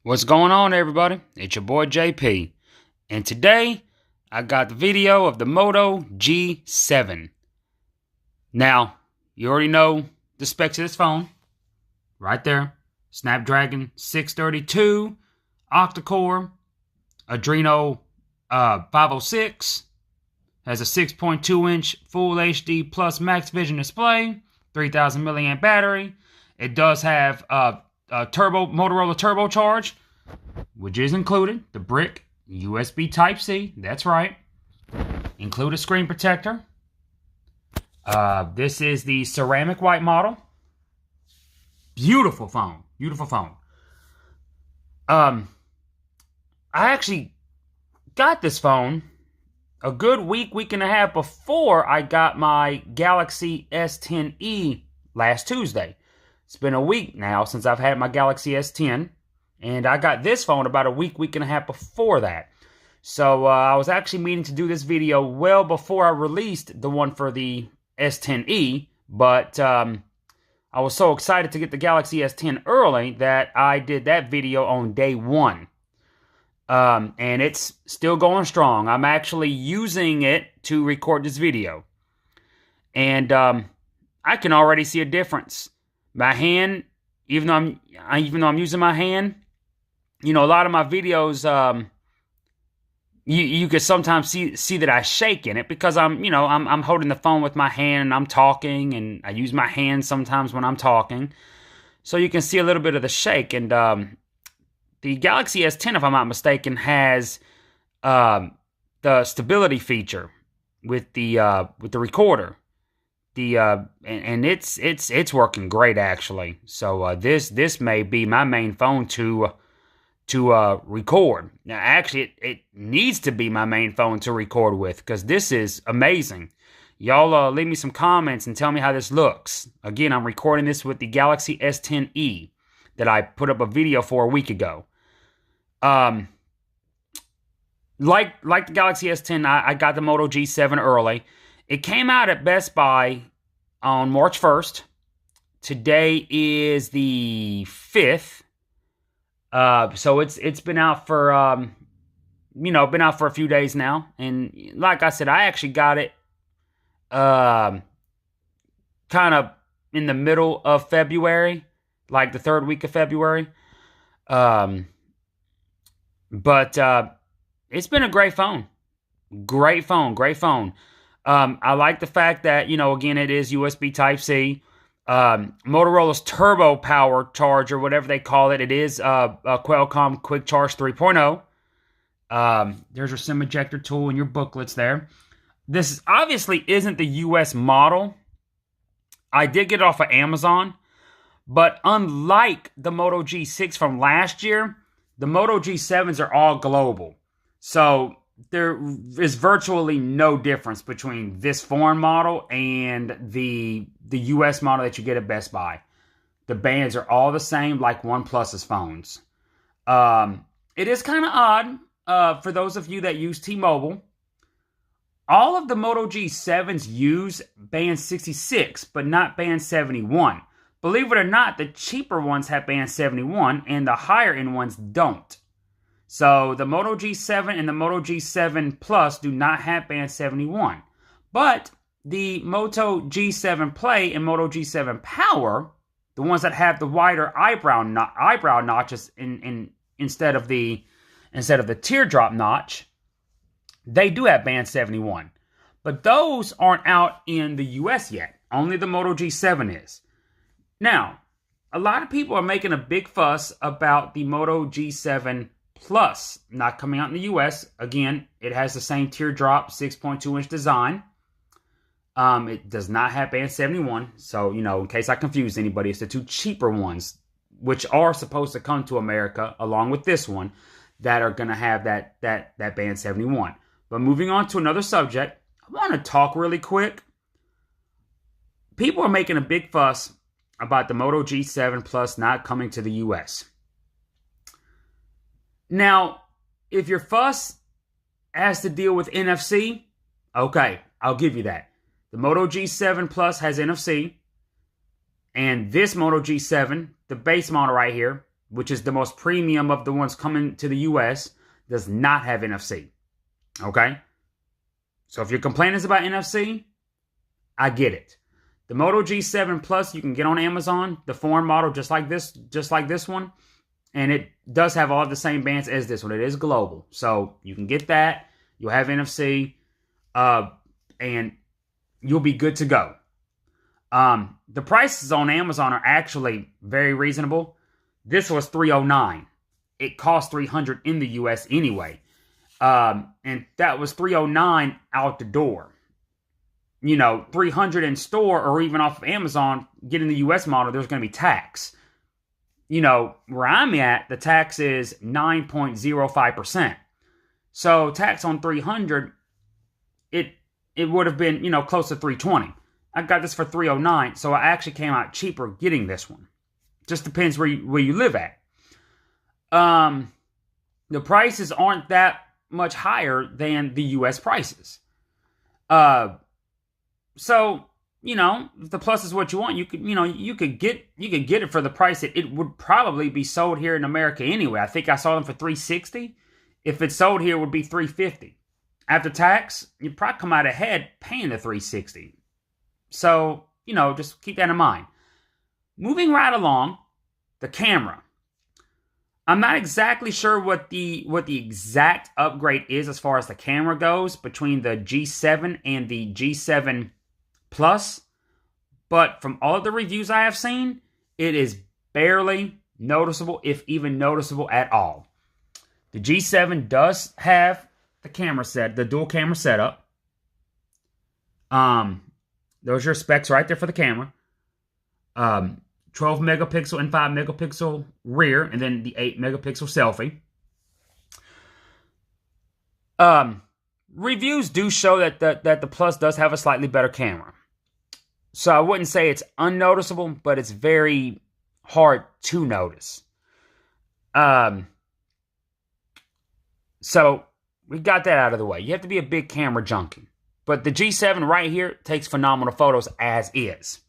What's going on, everybody? It's your boy JP, and today I got the video of the Moto G7. Now, you already know the specs of this phone, right there. Snapdragon 632, octa-core, Adreno 506, has a 6.2-inch Full HD Plus Max Vision display, 3,000 milliamp battery. It does have Motorola turbocharge, which is included. The brick USB Type-C, that's right. Include a screen protector. This is the ceramic white model. Beautiful phone. Beautiful phone. I actually got this phone a good week and a half before I got my Galaxy S10e last Tuesday. It's been a week now since I've had my Galaxy S10, and I got this phone about a week and a half before that. So I was actually meaning to do this video well before I released the one for the S10e, but I was so excited to get the Galaxy S10 early that I did that video on day one. And it's still going strong. I'm actually using it to record this video. And I can already see a difference. My hand, even though I'm using my hand, you know, a lot of my videos, you could sometimes see that I shake in it because I'm holding the phone with my hand and I'm talking, and I use my hand sometimes when I'm talking, so you can see a little bit of the shake. And the Galaxy S10, if I'm not mistaken, has the stability feature with the recorder. And it's working great, actually. So this may be my main phone to record. Now, actually, it needs to be my main phone to record with, because this is amazing. Y'all leave me some comments and tell me how this looks. Again, I'm recording this with the Galaxy S10e that I put up a video for a week ago. Like the Galaxy S10, I got the Moto G7 early. It came out at Best Buy on March 1st. Today is the 5th. So it's been out for been out for a few days now. And like I said, I actually got it kind of in the middle of February, like the third week of February. But it's been a great phone. Great phone. I like the fact that, again, it is USB Type-C. Motorola's Turbo Power Charge, or whatever they call it. It is a Qualcomm Quick Charge 3.0. There's your SIM ejector tool in your booklets there. This obviously isn't the US model. I did get it off of Amazon. But unlike the Moto G6 from last year, the Moto G7s are all global. So there is virtually no difference between this foreign model and the US model that you get at Best Buy. The bands are all the same, like OnePlus's phones. It is kind of odd for those of you that use T-Mobile. All of the Moto G7s use band 66, but not band 71. Believe it or not, the cheaper ones have band 71, and the higher end ones don't. So the Moto G7 and the Moto G7 Plus do not have band 71. But the Moto G7 Play and Moto G7 Power, the ones that have the wider eyebrow notches instead of the teardrop notch, they do have band 71. But those aren't out in the US yet. Only the Moto G7 is. Now, a lot of people are making a big fuss about the Moto G7 Plus not coming out in the US. Again, it has the same teardrop 6.2-inch design. It does not have band 71. So, in case I confuse anybody, it's the two cheaper ones, which are supposed to come to America along with this one, that are going to have that band 71. But moving on to another subject, I want to talk really quick. People are making a big fuss about the Moto G7 Plus not coming to the US. Now, if your fuss has to deal with NFC, okay, I'll give you that. The Moto G7 Plus has NFC, and this Moto G7, the base model right here, which is the most premium of the ones coming to the US, does not have NFC. Okay? So if your complaint is about NFC, I get it. The Moto G7 Plus you can get on Amazon, the foreign model, just like this one, and it does have all the same bands as this one. It is global, so you can get that. You'll have NFC, and you'll be good to go. The prices on Amazon are actually very reasonable. This was $309. It cost $300 in the US anyway, and that was $309 out the door. You know, $300 in store or even off of Amazon, getting the US model, there's going to be tax. You know, where I'm at, the tax is 9.05%. So tax on $300, it would have been, you know, close to $320. I got this for $309, so I actually came out cheaper getting this one. Just depends where you live at. The prices aren't that much higher than the US prices. So, you know, if the Plus is what you want, you could get it for the price that it would probably be sold here in America anyway. I think I saw them for $360. If it's sold here, it would be $350. After tax, you'd probably come out ahead paying the $360. So, you know, just keep that in mind. Moving right along, the camera. I'm not exactly sure what the exact upgrade is as far as the camera goes between the G7 and the G7 Plus, but from all of the reviews I have seen, it is barely noticeable, if even noticeable at all. The G7 does have the dual camera setup. Those are your specs right there for the camera. 12 megapixel and 5 megapixel rear, and then the 8 megapixel selfie. Reviews do show that the Plus does have a slightly better camera. So I wouldn't say it's unnoticeable, but it's very hard to notice. So we got that out of the way. You have to be a big camera junkie. But the G7 right here takes phenomenal photos as is.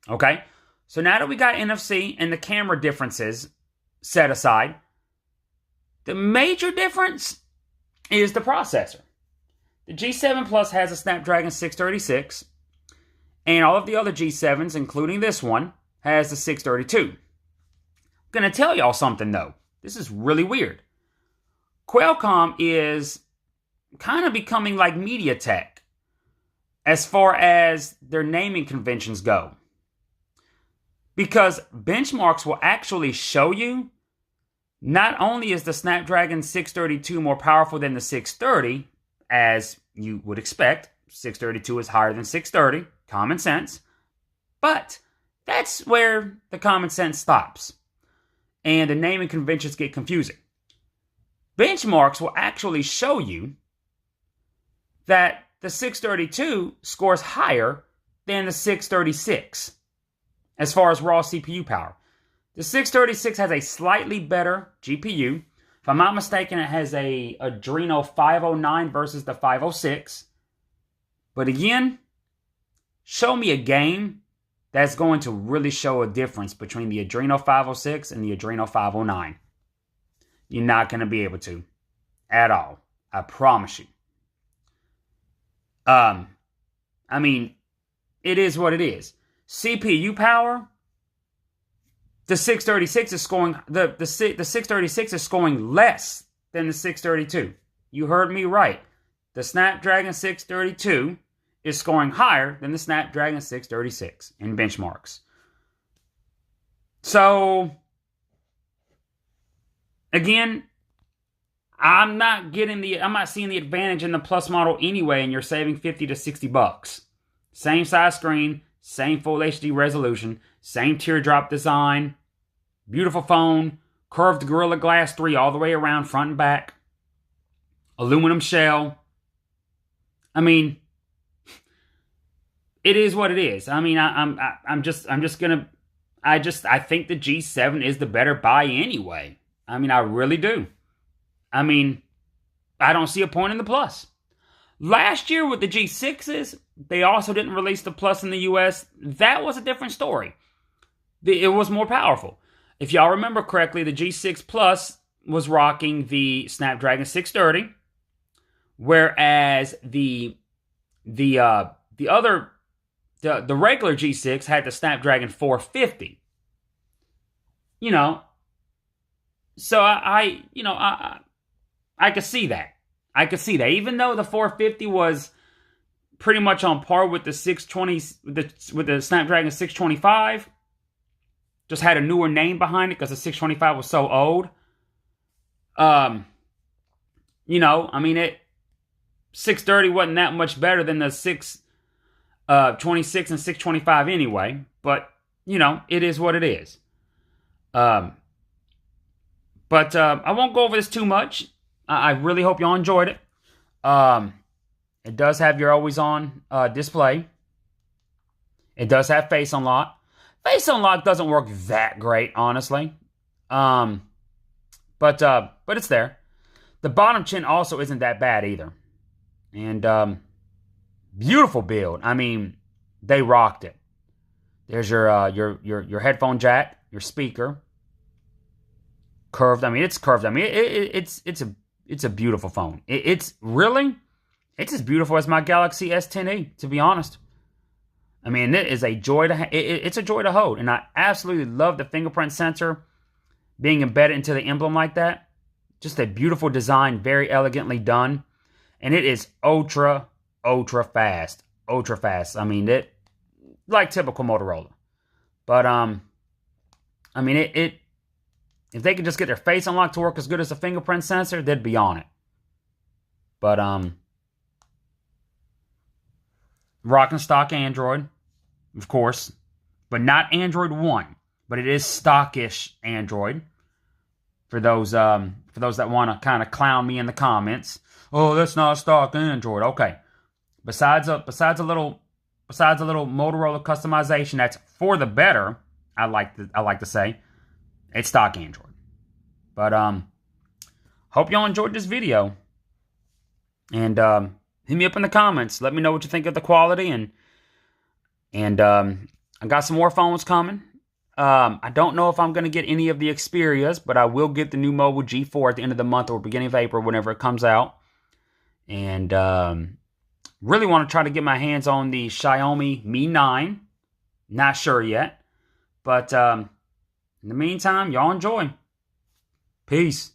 Okay? So now that we got NFC and the camera differences set aside, the major difference is the processor. The G7 Plus has a Snapdragon 636, and all of the other G7s, including this one, has the 632. I'm going to tell y'all something, though. This is really weird. Qualcomm is kind of becoming like MediaTek as far as their naming conventions go. Because benchmarks will actually show you not only is the Snapdragon 632 more powerful than the 630, as you would expect, 632 is higher than 630, common sense, but that's where the common sense stops, and the naming conventions get confusing. Benchmarks will actually show you that the 632 scores higher than the 636 as far as raw CPU power. The 636 has a slightly better GPU. If I'm not mistaken, it has a Adreno 509 versus the 506. But again, show me a game that's going to really show a difference between the Adreno 506 and the Adreno 509. You're not going to be able to at all. I promise you. I mean, it is what it is. CPU power, the 636 is scoring the 636 is scoring less than the 632. You heard me right. The Snapdragon 632 is scoring higher than the Snapdragon 636 in benchmarks. So again, I'm not seeing the advantage in the Plus model anyway, and you're saving $50 to $60. Same size screen, same full HD resolution, same teardrop design, beautiful phone, curved Gorilla Glass 3 all the way around, front and back, aluminum shell. I mean, it is what it is. I mean, I think the G7 is the better buy anyway. I mean, I really do. I mean, I don't see a point in the Plus. Last year with the G6s, they also didn't release the Plus in the US. That was a different story. It was more powerful. if y'all remember correctly, the G6 Plus was rocking the Snapdragon 630, whereas the regular G6 had the Snapdragon 450. You know, so I could see that. I could see that. Even though the 450 was pretty much on par with the 620 with the Snapdragon 625, just had a newer name behind it because the 625 was so old. I mean, 630 wasn't that much better than the 626 and 625 anyway, but it is what it is. But I won't go over this too much. I really hope y'all enjoyed it. It does have your always on display. It does have face unlock. Face unlock doesn't work that great, honestly. But it's there. The bottom chin also isn't that bad either. And beautiful build. I mean, they rocked it. There's your headphone jack, your speaker. Curved. I mean, it's curved. I mean, it's a beautiful phone. It's as beautiful as my Galaxy S10e, to be honest. I mean, it is a joy to it's a joy to hold, and I absolutely love the fingerprint sensor being embedded into the emblem like that. Just a beautiful design, very elegantly done, and it is ultra fast, I mean, it like typical Motorola, but I mean, if they could just get their face unlock to work as good as the fingerprint sensor, they'd be on it. But rocking stock Android, of course, but not Android 1, but it is stockish Android. For those that want to kind of clown me in the comments, oh, that's not stock Android. Okay, besides a little Motorola customization that's for the better, I like to say, it's stock Android. But hope y'all enjoyed this video, and hit me up in the comments. Let me know what you think of the quality, and I got some more phones coming. I don't know if I'm going to get any of the Xperias, but I will get the new Moto G4 at the end of the month or beginning of April, whenever it comes out. And really want to try to get my hands on the Xiaomi Mi 9. Not sure yet. But in the meantime, y'all enjoy. Peace.